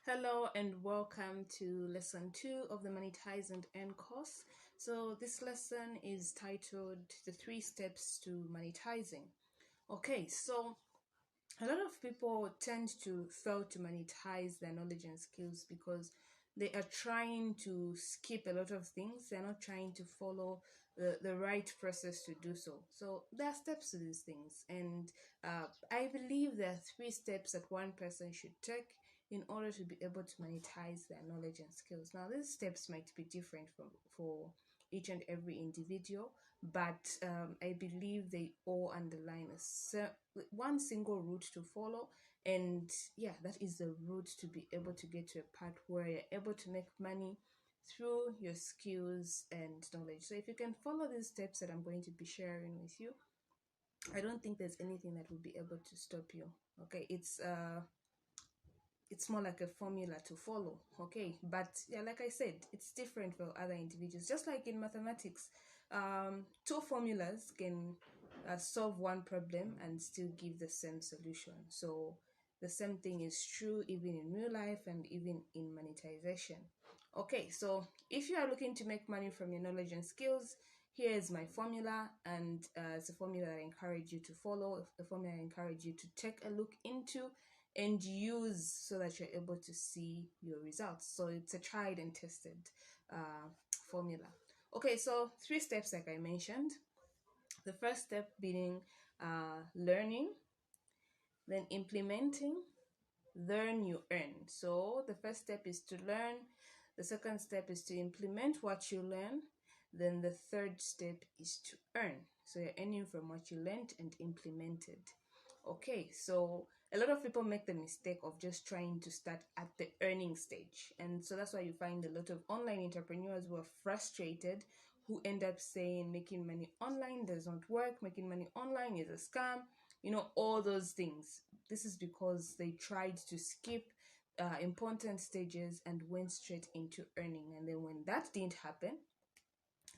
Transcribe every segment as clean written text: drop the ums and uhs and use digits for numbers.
Hello and welcome to lesson 2 of the Monetize and Earn course. So this lesson is titled The 3 Steps to Monetizing. Okay, so a lot of people tend to fail to monetize their knowledge and skills because they are trying to skip a lot of things. They're not trying to follow the right process to do so. So there are steps to these things, and I believe there are 3 steps that one person should take in order to be able to monetize their knowledge and skills. Now, these steps might be different for each and every individual, but I believe they all underline one single route to follow. And yeah, that is the route to be able to get to a part where you're able to make money through your skills and knowledge. So if you can follow these steps that I'm going to be sharing with you, I don't think there's anything that will be able to stop you. Okay, it's more like a formula to follow. Okay, but yeah, like I said, it's different for other individuals. Just like in mathematics, two formulas can solve one problem and still give the same solution. So the same thing is true even in real life and even in monetization. Okay, so if you are looking to make money from your knowledge and skills, here is my formula, and it's a formula that I encourage you to follow, a formula I encourage you to take a look into and use so that you're able to see your results. So it's a tried and tested formula. Okay, so 3 steps like I mentioned. The first step being learning, then implementing, then you earn. So the first step is to learn, the second step is to implement what you learn, then the third step is to earn. So you're earning from what you learned and implemented. Okay, so a lot of people make the mistake of just trying to start at the earning stage. And so that's why you find a lot of online entrepreneurs who are frustrated, who end up saying making money online does not work, making money online is a scam, all those things. This is because they tried to skip important stages and went straight into earning. And then when that didn't happen,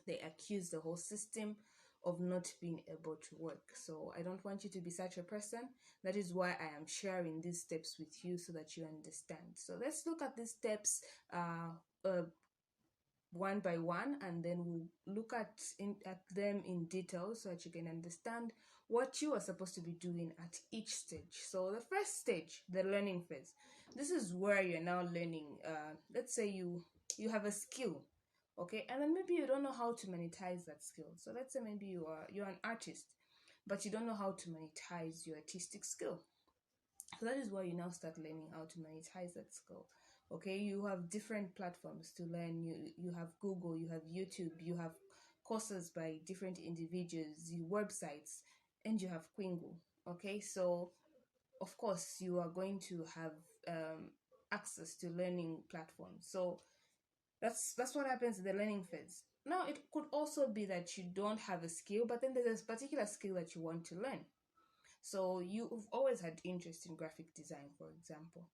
they accuse the whole system of not being able to work. So I don't want you to be such a person. That is why I am sharing these steps with you so that you understand. So let's look at these steps one by one, and then we'll look at them in detail so that you can understand what you are supposed to be doing at each stage. So the first stage, the learning phase, this is where you're now learning. Let's say you have a skill, okay, and then maybe you don't know how to monetize that skill. So let's say maybe you're an artist, but you don't know how to monetize your artistic skill. So that is why you now start learning how to monetize that skill. Okay, you have different platforms to learn. You have Google, you have YouTube, you have courses by different individuals, you websites, and you have Quingo. Okay, so of course you are going to have access to learning platforms. So that's what happens in the learning phase. Now it could also be that you don't have a skill, but then there's a particular skill that you want to learn. So you've always had interest in graphic design, for example.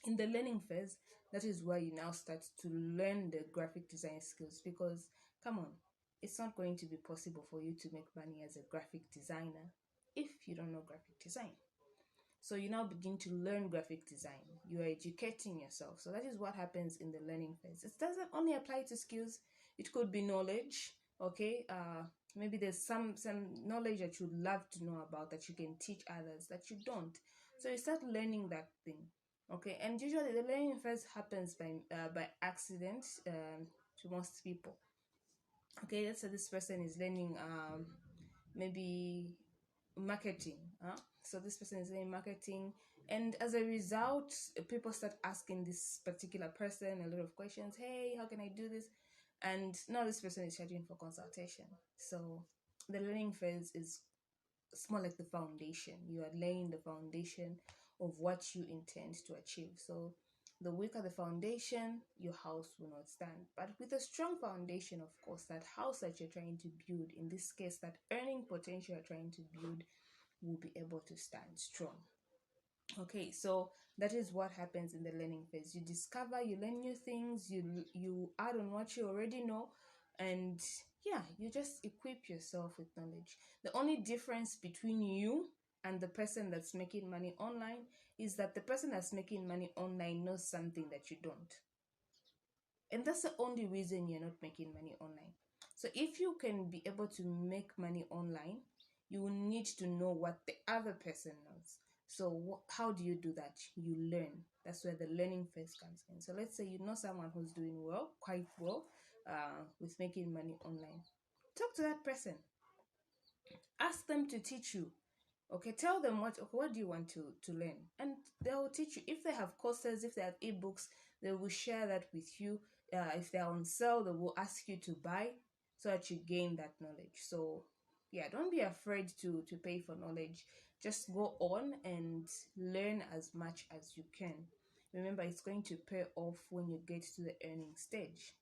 In the learning phase, that is where you now start to learn the graphic design skills, because come on, it's not going to be possible for you to make money as a graphic designer if you don't know graphic design. So you now begin to learn graphic design. You are educating yourself. So that is what happens in the learning phase. It doesn't only apply to skills. It could be knowledge. Okay. Maybe there's some knowledge that you'd love to know about that you can teach others that you don't. So you start learning that thing. Okay. And usually the learning phase happens by accident to most people. Okay. Let's say this person is learning maybe marketing. So this person is learning marketing, and as a result, people start asking this particular person a lot of questions. Hey, how can I do this? And now this person is charging for consultation. So the learning phase is more like the foundation. You are laying the foundation of what you intend to achieve. So the weaker the foundation, your house will not stand. But with a strong foundation, of course, that house that you're trying to build, in this case, that earning potential you're trying to build, will be able to stand strong. Okay, so that is what happens in the learning phase. You discover, you learn new things, you add on what you already know, and yeah, you just equip yourself with knowledge. The only difference between you and the person that's making money online is that the person that's making money online knows something that you don't. And that's the only reason you're not making money online. So if you can be able to make money online, you will need to know what the other person knows. So how do you do that? You learn. That's where the learning phase comes in. So let's say you know someone who's doing well, quite well, with making money online. Talk to that person. Ask them to teach you. Okay, tell them what do you want to learn, and they will teach you. If they have courses, if they have ebooks, they will share that with you. If they're on sale, they will ask you to buy so that you gain that knowledge. So yeah, don't be afraid to pay for knowledge. Just go on and learn as much as you can. Remember, it's going to pay off when you get to the earning stage.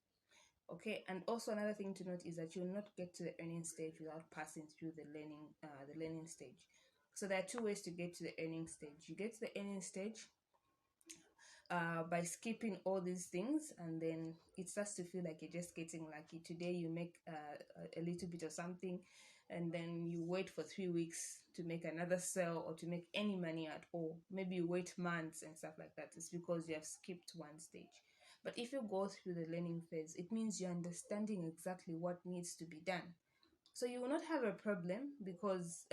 Okay, and also another thing to note is that you'll not get to the earning stage without passing through the learning stage. So there are two ways to get to the earning stage. You get to the earning stage by skipping all these things, and then it starts to feel like you're just getting lucky. Today you make a little bit of something, and then you wait for 3 weeks to make another sale or to make any money at all. Maybe you wait months and stuff like that. It's because you have skipped one stage. But if you go through the learning phase, it means you're understanding exactly what needs to be done. So you will not have a problem because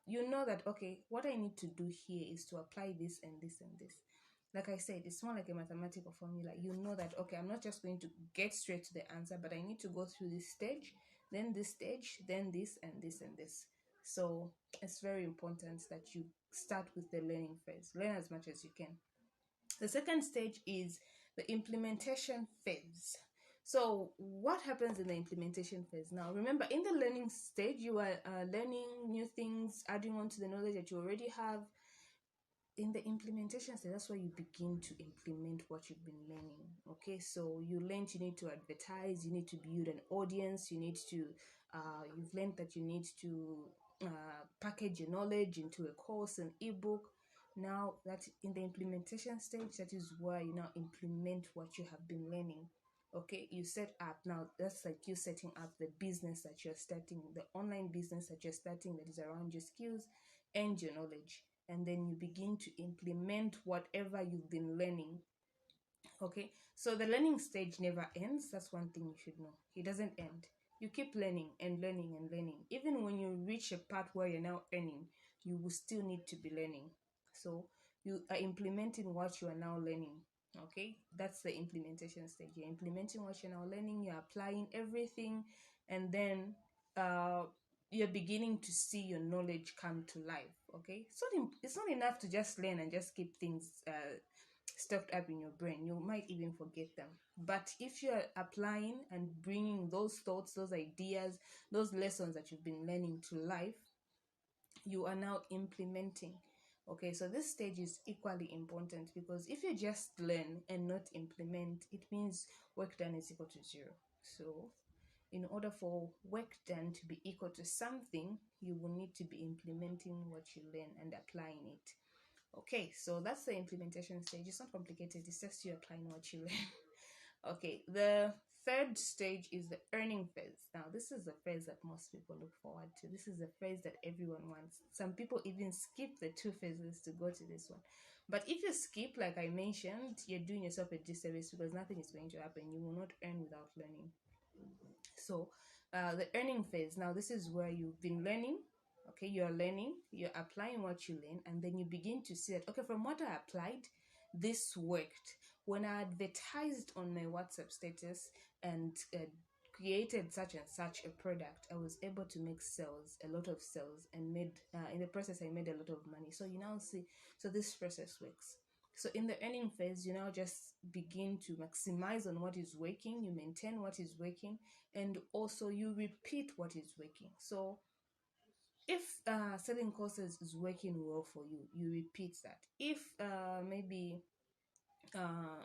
you know that, okay, what I need to do here is to apply this and this and this. Like I said, it's more like a mathematical formula. You know that, okay, I'm not just going to get straight to the answer, but I need to go through this stage, then this stage, then this and this and this. So it's very important that you start with the learning phase. Learn as much as you can. The second stage is the implementation phase. So what happens in the implementation phase? Now, remember, in the learning stage, you are learning new things, adding on to the knowledge that you already have. In the implementation stage, that's where you begin to implement what you've been learning. Okay, so you learned you need to advertise, you need to build an audience, you need to you've learned that you need to package your knowledge into a course, an ebook. Now that in the implementation stage, that is where you now implement what you have been learning. Okay, you set up. Now that's like you setting up the business that you're starting, the online business that you're starting, that is around your skills and your knowledge, and then you begin to implement whatever you've been learning. Okay, so the learning stage never ends. That's one thing you should know. It doesn't end. You keep learning and learning and learning. Even when you reach a part where you're now earning, you will still need to be learning. So you are implementing what you are now learning. Okay, that's the implementation stage. You're implementing what you're now learning, you're applying everything, and then uh you're beginning to see your knowledge come to life. Okay, so it's not enough to just learn and just keep things stocked up in your brain. You might even forget them. But if you're applying and bringing those thoughts, those ideas, those lessons that you've been learning to life, you are now implementing. Okay, so this stage is equally important, because if you just learn and not implement, it means work done is equal to zero. So in order for work done to be equal to something, you will need to be implementing what you learn and applying it. Okay, so that's the implementation stage. It's not complicated, it's just you applying what you learn. Okay, the third stage is the earning phase. Now, this is the phase that most people look forward to. This is the phase that everyone wants. Some people even skip the two phases to go to this one. But if you skip, like I mentioned, you're doing yourself a disservice, because nothing is going to happen. You will not earn without learning. So the earning phase, now this is where you've been learning. Okay, you're learning, you're applying what you learn, and then you begin to see that, okay, from what I applied, this worked. When I advertised on my WhatsApp status and created such and such a product, I was able to make sales, a lot of sales, and made in the process I made a lot of money. So you now see, so this process works. So in the earning phase, you now just begin to maximize on what is working, you maintain what is working, and also you repeat what is working. So if selling courses is working well for you, you repeat that. If maybe uh,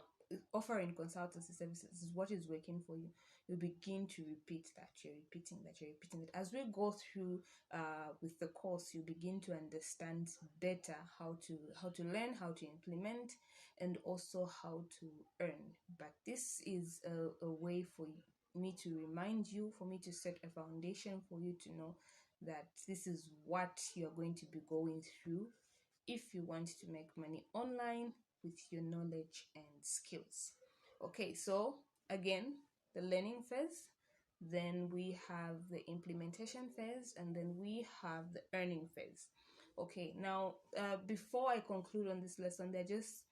offering consultancy services is what is working for you, you begin to repeat that. You're repeating that, you're repeating it. As we go through with the course, you begin to understand better how to learn, how to implement, and also how to earn. But this is a way for me to remind you, for me to set a foundation for you to know that this is what you're going to be going through if you want to make money online with your knowledge and skills. Okay, so again, the learning phase, then we have the implementation phase, and then we have the earning phase. Okay, now before I conclude on this lesson, there are just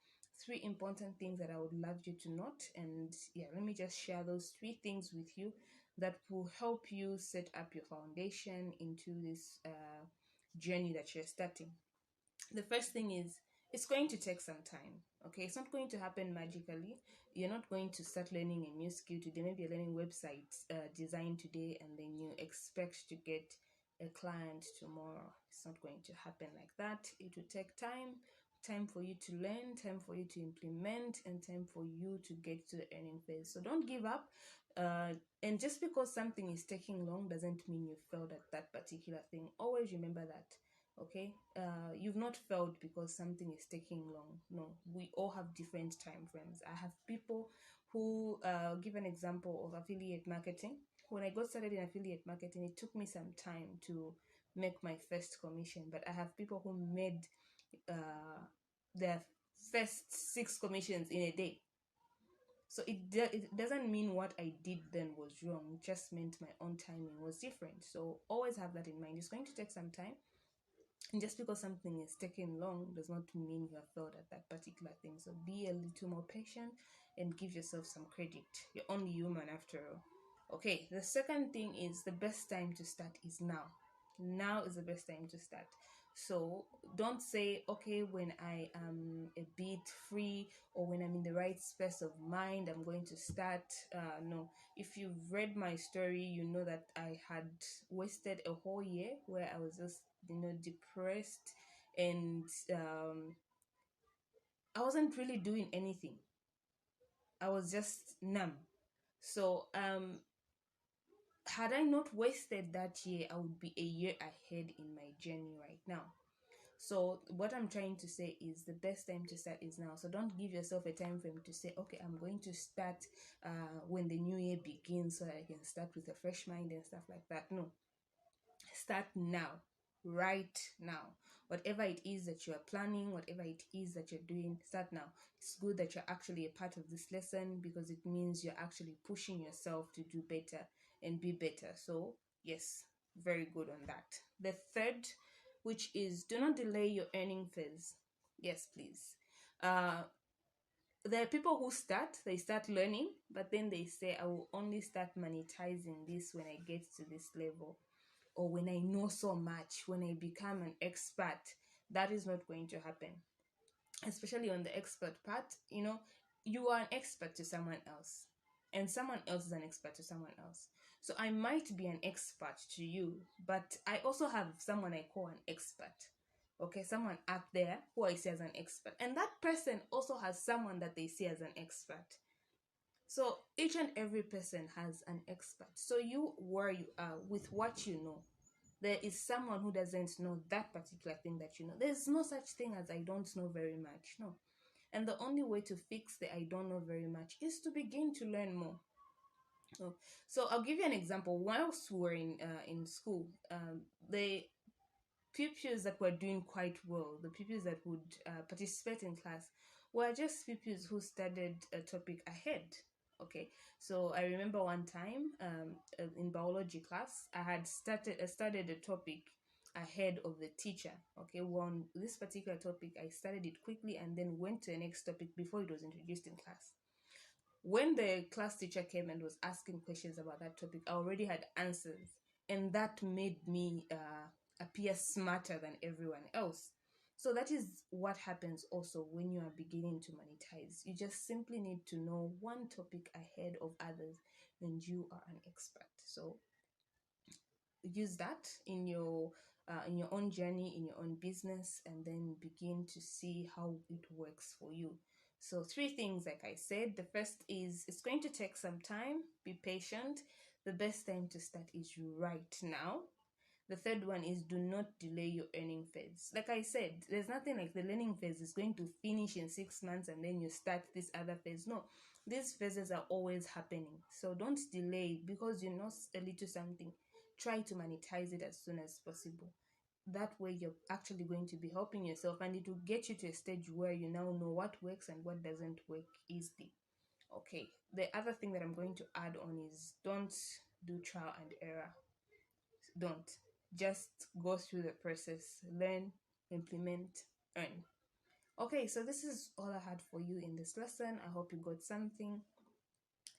three important things that I would love you to note. And yeah, let me just share those three things with you that will help you set up your foundation into this journey that you're starting. The first thing is, it's going to take some time. Okay, it's not going to happen magically. You're not going to start learning a new skill today. Maybe you're learning website design today, and then you expect to get a client tomorrow. It's not going to happen like that. It will take time for you to learn, time for you to implement, and time for you to get to the earning phase. So don't give up. And just because something is taking long doesn't mean you failed at that particular thing. Always remember that. Okay, you've not failed because something is taking long. No, we all have different time frames. I have people who give an example of affiliate marketing. When I got started in affiliate marketing, it took me some time to make my first commission, but I have people who made their first 6 commissions in a day. So it doesn't mean what I did then was wrong. It just meant my own timing was different. So always have that in mind. It's going to take some time, and just because something is taking long does not mean you have failed at that particular thing. So be a little more patient and give yourself some credit. You're only human after all. Okay, the second thing is, the best time to start is now. Now is the best time to start. So don't say, okay, when I am a bit free or when I'm in the right space of mind, I'm going to start. No, if you've read my story, you know that I had wasted a whole year where I was just, depressed, and I wasn't really doing anything. I was just numb. So had I not wasted that year, I would be a year ahead in my journey right now. So what I'm trying to say is, the best time to start is now. So don't give yourself a time frame to say, okay, I'm going to start when the new year begins so that I can start with a fresh mind and stuff like that. No, start now, right now. Whatever it is that you are planning, whatever it is that you're doing, start now. It's good that you're actually a part of this lesson, because it means you're actually pushing yourself to do better and be better. So yes, very good on that. The third, which is, do not delay your earning phase. Yes, please. There are people who they start learning, but then they say, I will only start monetizing this when I get to this level, or when I know so much, when I become an expert. That is not going to happen, especially on the expert part. You are an expert to someone else, and someone else is an expert to someone else. So I might be an expert to you, but I also have someone I call an expert. Okay, someone out there who I see as an expert, and that person also has someone that they see as an expert. So each and every person has an expert. So you, where you are with what you know, there is someone who doesn't know that particular thing that you know. There's no such thing as I don't know very much. No. And the only way to fix the I don't know very much is to begin to learn more. So I'll give you an example. Whilst we were in school, the pupils that were doing quite well, the pupils that would participate in class, were just pupils who studied a topic ahead. Okay, so I remember one time in biology class, I had studied a topic ahead of the teacher. Okay, on this particular topic, I studied it quickly and then went to the next topic before it was introduced in class. When the class teacher came and was asking questions about that topic, I already had answers, and that made me appear smarter than everyone else. So that is what happens also when you are beginning to monetize. You just simply need to know one topic ahead of others, and you are an expert. So use that in your own journey, in your own business, and then begin to see how it works for you. So 3 things, like I said. The first is, it's going to take some time. Be patient. The best time to start is right now. The third one is, do not delay your earning phase. Like I said, there's nothing like the learning phase is going to finish in 6 months and then you start this other phase. No, these phases are always happening. So don't delay because you know a little something. Try to monetize it as soon as possible. that way you're actually going to be helping yourself, and it will get you to a stage where you now know what works and what doesn't work easily. Okay, the other thing that I'm going to add on is don't do trial and error. Don't. Just go through the process, learn, implement, earn. Okay, so this is all I had for you in this lesson. I hope you got something,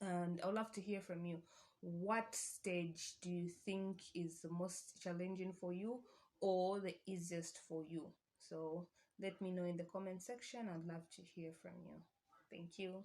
and I would love to hear from you. What stage do you think is the most challenging for you or the easiest for you? So let me know in the comment section. I'd love to hear from you. Thank you.